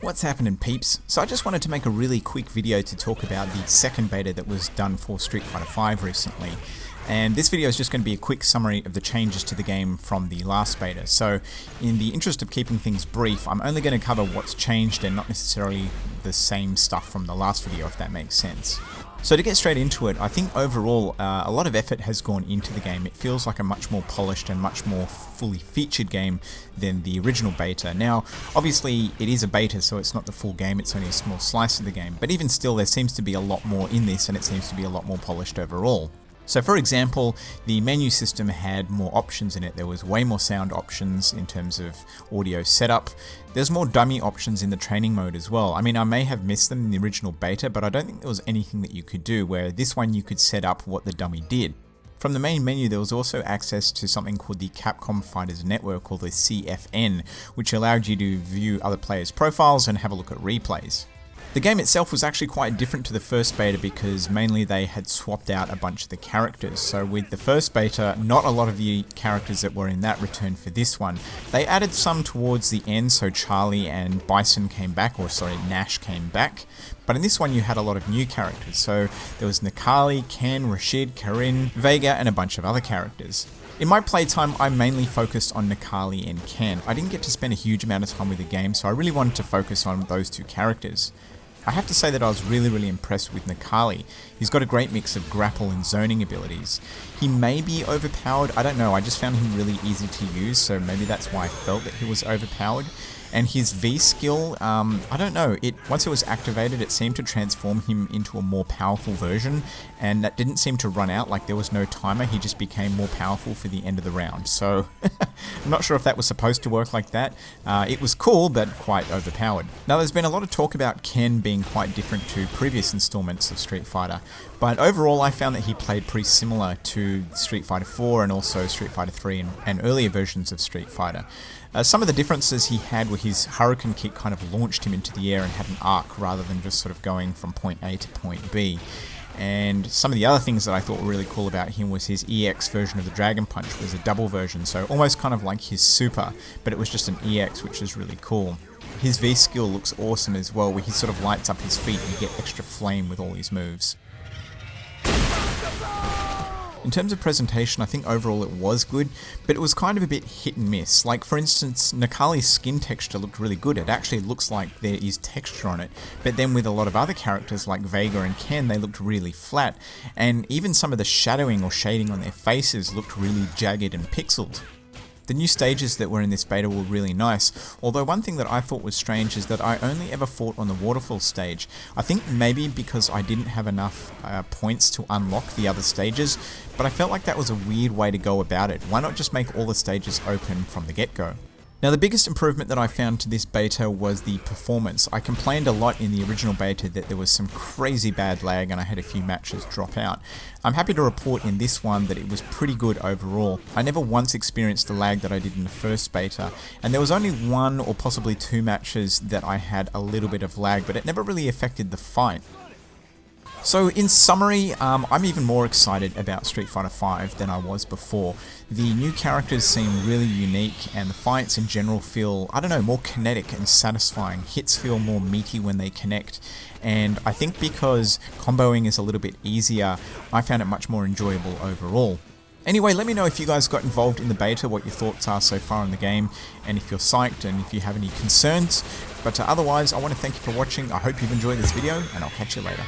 What's happening, peeps? So I just wanted to make a really quick video to talk about the second beta that was done for Street Fighter V recently. And this video is just going to be a quick summary of the changes to the game from the last beta. So in the interest of keeping things brief, I'm only going to cover what's changed and not necessarily the same stuff from the last video, if that makes sense. So to get straight into it, I think overall a lot of effort has gone into the game. It feels like a much more polished and much more fully featured game than the original beta. Now, obviously it is a beta, so it's not the full game, it's only a small slice of the game. But even still, there seems to be a lot more in this, and it seems to be a lot more polished overall. So for example, the menu system had more options in it. There was way more sound options in terms of audio setup. There's more dummy options in the training mode as well. I mean, I may have missed them in the original beta, but I don't think there was anything that you could do, where this one you could set up what the dummy did. From the main menu, there was also access to something called the Capcom Fighters Network, or the CFN, which allowed you to view other players' profiles and have a look at replays. The game itself was actually quite different to the first beta because mainly they had swapped out a bunch of the characters. So with the first beta, not a lot of the characters that were in that returned for this one. They added some towards the end, so Charlie and Bison came back, or sorry, Nash came back. But in this one you had a lot of new characters. So there was Nikali, Ken, Rashid, Karin, Vega, and a bunch of other characters. In my playtime, I mainly focused on Nikali and Ken. I didn't get to spend a huge amount of time with the game, so I really wanted to focus on those two characters. I have to say that I was really impressed with Nikali. He's got a great mix of grapple and zoning abilities. He may be overpowered, I don't know, I just found him really easy to use, so maybe that's why I felt that he was overpowered. And his V skill, I don't know, once it was activated, it seemed to transform him into a more powerful version, and that didn't seem to run out, like there was no timer, he just became more powerful for the end of the round. So, I'm not sure if that was supposed to work like that. It was cool, but quite overpowered. Now, there's been a lot of talk about Ken being quite different to previous installments of Street Fighter, but overall I found that he played pretty similar to Street Fighter 4 and also Street Fighter 3 and earlier versions of Street Fighter. Some of the differences he had were his Hurricane kick kind of launched him into the air and had an arc rather than just sort of going from point A to point B. And some of the other things that I thought were really cool about him was his EX version of the Dragon Punch was a double version, so almost kind of like his Super, but it was just an EX, which is really cool. His V skill looks awesome as well, where he sort of lights up his feet and you get extra flame with all his moves. In terms of presentation, I think overall it was good, but it was kind of a bit hit and miss. Like for instance, Nikali's skin texture looked really good. It actually looks like there is texture on it, but then with a lot of other characters like Vega and Ken, they looked really flat, and even some of the shadowing or shading on their faces looked really jagged and pixeled. The new stages that were in this beta were really nice, although one thing that I thought was strange is that I only ever fought on the waterfall stage. I think maybe because I didn't have enough points to unlock the other stages, but I felt like that was a weird way to go about it. Why not just make all the stages open from the get-go? Now, the biggest improvement that I found to this beta was the performance. I complained a lot in the original beta that there was some crazy bad lag and I had a few matches drop out. I'm happy to report in this one that it was pretty good overall. I never once experienced the lag that I did in the first beta, and there was only one or possibly two matches that I had a little bit of lag, but it never really affected the fight. So in summary, I'm even more excited about Street Fighter V than I was before. The new characters seem really unique, and the fights in general feel, I don't know, more kinetic and satisfying. Hits feel more meaty when they connect, and I think because comboing is a little bit easier, I found it much more enjoyable overall. Anyway, let me know if you guys got involved in the beta, what your thoughts are so far in the game, and if you're psyched and if you have any concerns. But otherwise, I want to thank you for watching. I hope you've enjoyed this video, and I'll catch you later.